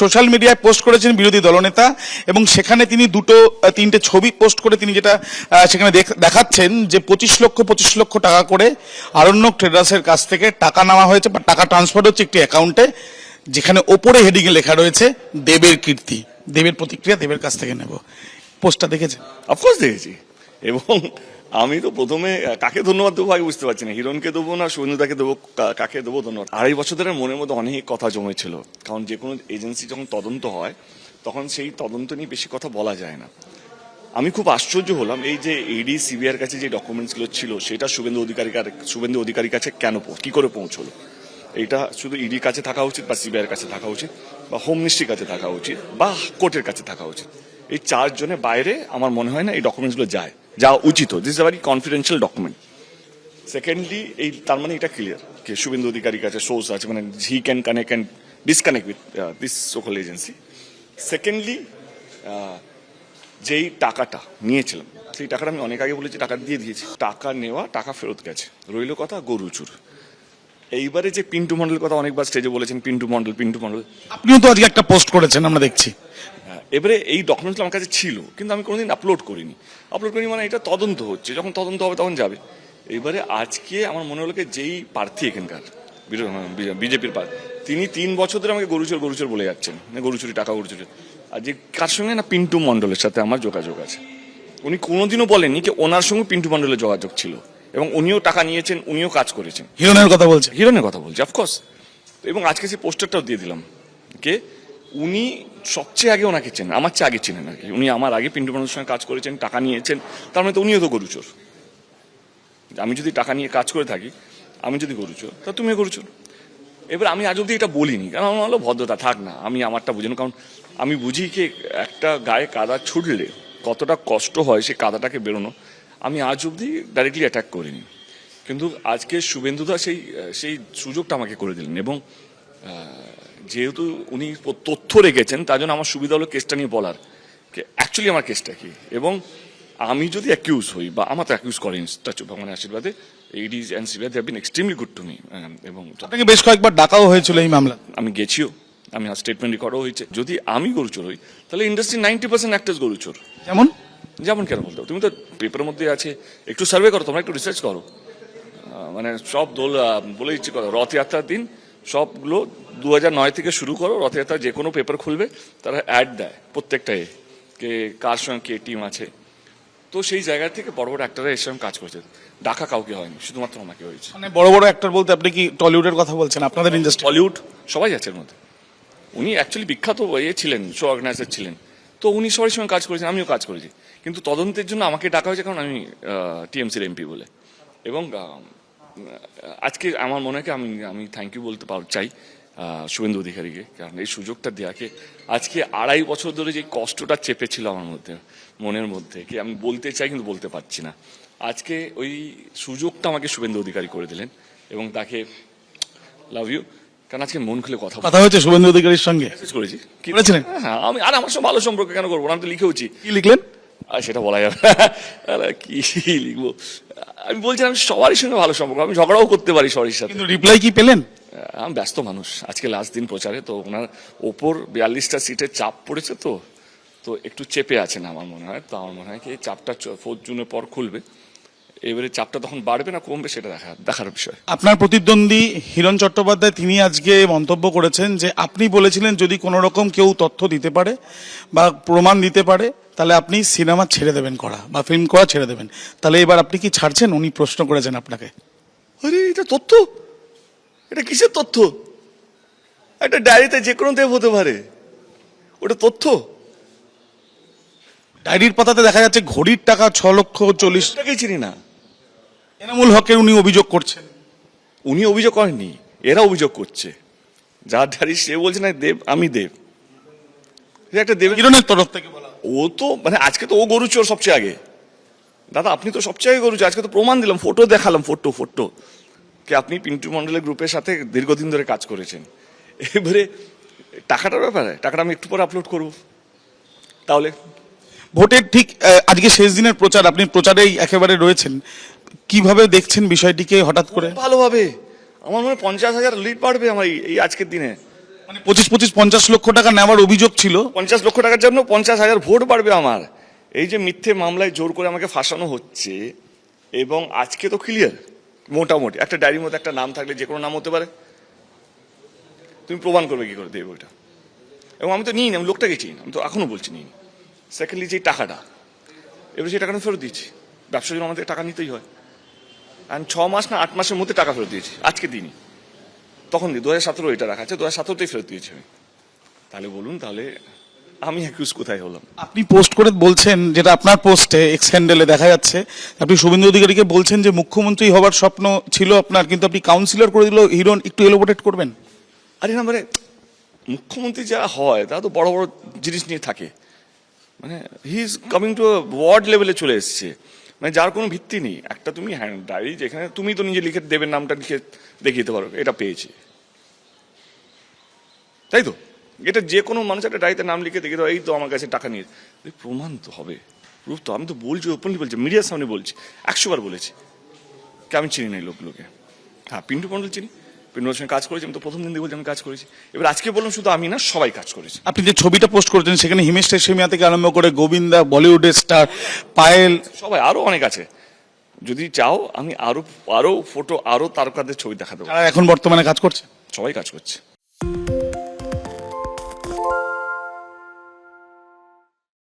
Social মিডিয়ায় post করেছেন বিরোধী দলনেতা এবং সেখানে তিনি তিনটে ছবি পোস্ট করে তিনি যেটা সেখানে দেখাচ্ছেন যে 25 লক্ষ টাকা করে আরণ্যক ট্রেডার্সের কাছ থেকে টাকা নেওয়া হয়েছে বা টাকা ট্রান্সফার হচ্ছে একটি অ্যাকাউন্টে, যেখানে ওপরে হেডিংয়ে লেখা রয়েছে দেবের কীর্তি, দেবের প্রতিক্রিয়া, দেবের কাছ থেকে নেব। পোস্টটা দেখেছেন? অফকোর্স দেখেছি। এবং আমি তো প্রথমে কাকে ধন্যবাদ দেবো আগে বুঝতে পারছি না, হিরণকে দেবো না শুভেন্দুদাকে দেবো, কাকে দেবো ধন্যবাদ। 2.5 বছর ধরে মনের মধ্যে অনেক কথা জমেছিল, কারণ যে কোনো এজেন্সি যখন তদন্ত হয় তখন সেই তদন্ত নিয়ে বেশি কথা বলা যায় না। আমি খুব আশ্চর্য হলাম এই যে ইডি সিবিআইয়ের কাছে যে ডকুমেন্টসগুলো ছিল সেটা শুভেন্দু অধিকারীর কাছে কেন কি করে পৌঁছলো। এটা শুধু ইডির কাছে থাকা উচিত বা সিবিআইয়ের কাছে থাকা উচিত বা হোম মিনিস্ট্রির কাছে থাকা উচিত বা কোর্টের কাছে থাকা উচিত। এই 4 জনের বাইরে আমার মনে হয় না এই ডকুমেন্টসগুলো যাওয়া উচিত। This is a very confidential document. Secondly এই তার মানে এটা ক্লিয়ার যে শুভেন্দু অধিকারীর কাছে সোর্স আছে, মানে he can connect and disconnect with this সোকল agency. Secondly যেই টাকাটা নিয়েছিলাম সেই টাকাটা আমি অনেক আগে বলেছি টাকা দিয়ে দিয়েছি, টাকা নেওয়া টাকা ফেরত গেছে, রইল কথা গরুচুর। এইবারে যে পিন্টু মন্ডলের কথা অনেকবার স্টেজে বলেছেন, পিন্টু মন্ডল। আপনিও তো আজকে একটা পোস্ট করেছেন, আমরা দেখছি। এবারে এই ডকুমেন্টস আমার কাছে ছিল কিন্তু আমি কোনোদিন আপলোড করিনি মানে এটা তদন্ত হচ্ছে, যখন তদন্ত হবে তখন যাবে। এবারে আজকে আমার মনে হলো যেই প্রার্থী এখানকার বিজেপির প্রার্থী, তিনি 3 বছর ধরে আমাকে গরুচোর বলে যাচ্ছেন, গরুচুরি টাকা গরুচুরি। আর যে কার সঙ্গে না পিন্টু মন্ডলের সাথে আমার যোগাযোগ আছে, উনি কোনোদিনও বলেননি যে ওনার সঙ্গে পিন্টু মন্ডলের যোগাযোগ ছিল এবং উনিও টাকা নিয়েছেন, উনিও কাজ করেছেন। হিরণের কথা বলছে অফকোর্স। এবং আজকে সেই পোস্টারটাও দিয়ে দিলাম কে উনি সবচেয়ে আগে ওনাকে চেনেন, আমার চেয়ে আগে চেনেন আর কি। উনি আমার আগে পিন্টু মন্ডলের সঙ্গে কাজ করেছেন, টাকা নিয়েছেন, তার মানে তো উনিও তো গরুচোর। আমি যদি টাকা নিয়ে কাজ করে থাকি, আমি যদি গরুচোর তা তুমিও গরুচোর। এবার আমি আজ অব্দি এটা বলিনি, কারণ আমার হলো ভদ্রতা থাক না, আমি আমারটা বুঝি না, কারণ আমি বুঝি কি একটা গায়ে কাদা ছুটলে কতটা কষ্ট হয় সেই কাদাটাকে বেরোনো। আমি আজ অব্দি ডাইরেক্টলি অ্যাটাক করিনি, কিন্তু আজকে শুভেন্দুদা সেই সুযোগটা আমাকে করে দিলেন। এবং যেহেতু উনি তথ্য রেখেছেন তার জন্য আমার সুবিধা হলো কেসটা নিয়ে বলার অ্যাকচুয়ালি আমার কেসটা কি। এবং আমি যদি অ্যাকিউজ হই বা আমার তো অ্যাকিউজ করেন ভগবানের আশীর্বাদে, ED and CBI they have been extremely good to me. এবং আপনাকে বেশ কয়েকবার ডাকাও হয়েছিল এই মামলা, আমি গেছিও, আমি স্টেটমেন্ট রেকর্ডও হয়েছে। যদি আমি গরুচোর হই তাহলে ইন্ডাস্ট্রি 90% অ্যাক্টার্স গরুচোর। যেমন কেন বলতে তুমি তো পেপারের মধ্যে আছে, একটু সার্ভে করো, তোমরা একটু রিসার্চ করো। মানে সব দোল বলে ইচ্ছে করো, রথযাত্রার দিন সবগুলো 2009 থেকে শুরু করো, রথযাত্রার যে কোনো পেপার খুলবে তারা অ্যাড দেয় প্রত্যেকটা কে কার সঙ্গে কে টিম আছে। তো সেই জায়গা থেকে বড় বড় অ্যাক্টররা এর সঙ্গে কাজ করেছে, ডাকা কাউকে হয়নি, শুধুমাত্র আমাকে হয়েছে। মানে বড় বড় অ্যাক্টর বলতে আপনি কি টলিউডের কথা বলছেন? আপনাদের ইন্ডাস্ট্রি টলিউড সবাই আছে এর মধ্যে। উনি অ্যাকচুয়ালি বিখ্যাত ছিলেন, শো অর্গানাইজার ছিলেন, তো উনি সবার সঙ্গে কাজ করেছেন, আমিও কাজ করেছি। কিন্তু তদন্তের জন্য আমাকে ডাকা হয়েছে কারণ আমি টিএমসির এমপি বলে। এবং আজকে আমার মনে হয় আমি থ্যাংক ইউ বলতে চাই শুভেন্দু অধিকারীকে, কারণ এই সুযোগটা দেওয়াকে। আজকে 2.5 বছর ধরে যে কষ্টটা চেপেছিল আমার মধ্যে, মনের মধ্যে, কি আমি বলতে চাই কিন্তু বলতে পারছি না, আজকে ওই সুযোগটা আমাকে শুভেন্দু অধিকারী করে দিলেন। এবং তাকে লাভ ইউ, কারণ আজকে মন খুলে কথা হয়েছে শুভেন্দু অধিকারীর সঙ্গে করেছি। কি বলেছিলেন? হ্যাঁ, আমি আর আমার সঙ্গে ভালো সম্পর্ক কেন করবো, আমি তো লিখেওছি। কি লিখলেন? সেটা বলা যাবে কি লিখবো। আমি বলছিলাম সবারই সঙ্গে ভালো সম্পর্ক, আমি ঝগড়াও করতে পারি সবার সাথে। কিন্তু রিপ্লাই কি পেলেন? আমি ব্যস্ত মানুষ, আজকে লাস্ট দিন প্রচারে, তো ওনার ওপর 42টা সিটে চাপ পড়েছে, তো একটু চেপে আছেন আমার মনে হয়। তো আমার মনে হয় কি এই চাপটা 4 জুনের পর খুলবে, এবারে চাপটা তখন বাড়বে না কমবে সেটা দেখার বিষয়। আপনার প্রতিদ্বন্দ্বী হিরণ চট্টোপাধ্যায় তিনি আজকে মন্তব্য করেছেন যে আপনি বলেছিলেন যদি কোনো রকম কেউ তথ্য দিতে পারে বা প্রমাণ দিতে পারে তাহলে আপনি সিনেমা ছেড়ে দেবেন করা বা ফিল্ম করা ছেড়ে দেবেন, তাহলে এবার আপনি কি ছাড়ছেন? উনি প্রশ্ন করেছেন আপনাকে। আরে এটা তথ্য, এটা কিসের তথ্য? একটা ডায়েরিতে যে কোনো দেব হতে পারে, ওটা তথ্য? ডায়েরির পাতাতে দেখা যাচ্ছে ঘড়ির টাকা 6,40,000 টাকাই চিনি না। এনামুল হকের উনি অভিযোগ করছেন। উনি অভিযোগ করেননি, এরা অভিযোগ করছে। যার ডায়েরি সে বলছে না দেব, আমি দেব, একটা দেব হিরণের তরফ থেকে বলা। ও তো মানে আজকে তো ও গরুচোর সবচেয়ে আগে। দাদা আপনি তো সবচেয়ে আগে গরুচোর, আজকে তো প্রমাণ দিলাম, ফটো দেখালাম, ফটো কে আপনি পিন্টু মন্ডলের গ্রুপের সাথে দীর্ঘদিন ধরে কাজ করেছেন। এবারে টাকাটার ব্যাপারে, টাকাটা আমি একটু পরে আপলোড করব। তাহলে ভোটের ঠিক আজকে শেষ দিনের প্রচার, আপনি প্রচারেই একেবারে রয়েছেন, কিভাবে দেখছেন বিষয়টিকে? হঠাৎ করে ভালোভাবে আমার মনে হয় 50,000 লিড বাড়বে আমার এই আজকের দিনে। মানে 25-50 লক্ষ টাকা নেওয়ার অভিযোগ ছিল। 50 লক্ষ টাকার জন্য 50,000 ভোট বাড়বে আমার। এই যে মিথ্যে মামলায় জোর করে আমাকে ফাঁসানো হচ্ছে, এবং আজকে তো ক্লিয়ার মোটামুটি একটা ডায়েরির মধ্যে একটা নাম থাকলে যে কোনো নাম হতে পারে, তুমি প্রমাণ করবে কি করে দেবে ওইটা? এবং আমি তো নিই না, আমি লোকটাকে চিনি না, আমি তো এখনো বলছি নিই। সেকেন্ডলি যে টাকাটা, এবার সেই টাকাটা ফেরত দিয়েছি। ব্যবসার জন্য আমাদের টাকা নিতেই হয়, আর 6 মাস না 8 মাসের মধ্যে টাকা ফেরত দিয়েছি। আজকে দিনই, তখন দিই 2017 এটা রাখা আছে, 2017তেই ফেরত দিয়েছি আমি। তাহলে বলুন, তাহলে আমি অ্যাকিউজ কোথায় হলাম? আপনি পোস্ট করে বলছেন, যেটা আপনার পোস্টে এক্স হ্যান্ডেলে দেখা যাচ্ছে, আপনি শুভেন্দু অধিকারীকে বলছেন যে মুখ্যমন্ত্রী হবার স্বপ্ন ছিল আপনার, কিন্তু আপনি কাউন্সিলর করে দিল হিরণ, একটু এলোবোরেট করবেন? আরে না, মানে মুখ্যমন্ত্রী যা হয় তা তো বড় বড় জিনিস নিয়ে থাকে, মানে he is coming to world লেভেলে চলে এসছে, মানে যার কোনো ভিত্তি নেই। একটা তুমি হ্যান্ড ডায়েরি, যেখানে তুমি তো নিজে লিখে দেবের নামটা লিখে দেখিয়ে দিতে পারো এটা পেয়েছি, তাই তো? এটা যে কোনো মানুষ একটা ডায়েরিতে নাম লিখে দেখিয়ে দেবো, এই তো আমার কাছে টাকা নিয়ে, প্রমাণ তো হবে, প্রুফ তো। আমি তো বলছি, ওপেনলি বলছি, মিডিয়ার সামনে বলছি, 100 বার বলেছি কি আমি চিনি না এই লোকগুলোকে। হ্যাঁ, পিন্টু মণ্ডল চিনি, পিন্টুর সঙ্গে কাজ করেছি, আমি তো প্রথম দিন দিয়ে বলছি আমি কাজ করেছি। এবার আজকে বললাম শুধু আমি না, সবাই কাজ করেছে। আপনি যে ছবিটা পোস্ট করেছেন সেখানে হিমেশ রেশমিয়া থেকে আরম্ভ করে গোবিন্দা, বলিউডের স্টার পায়েল, সবাই, আরো অনেক আছে। যদি চাও আমি আরো আরো ফটো, আরো তারকাদের ছবি দেখাতে পারবো। যারা এখন বর্তমানে কাজ করছে। সবাই কাজ করছে।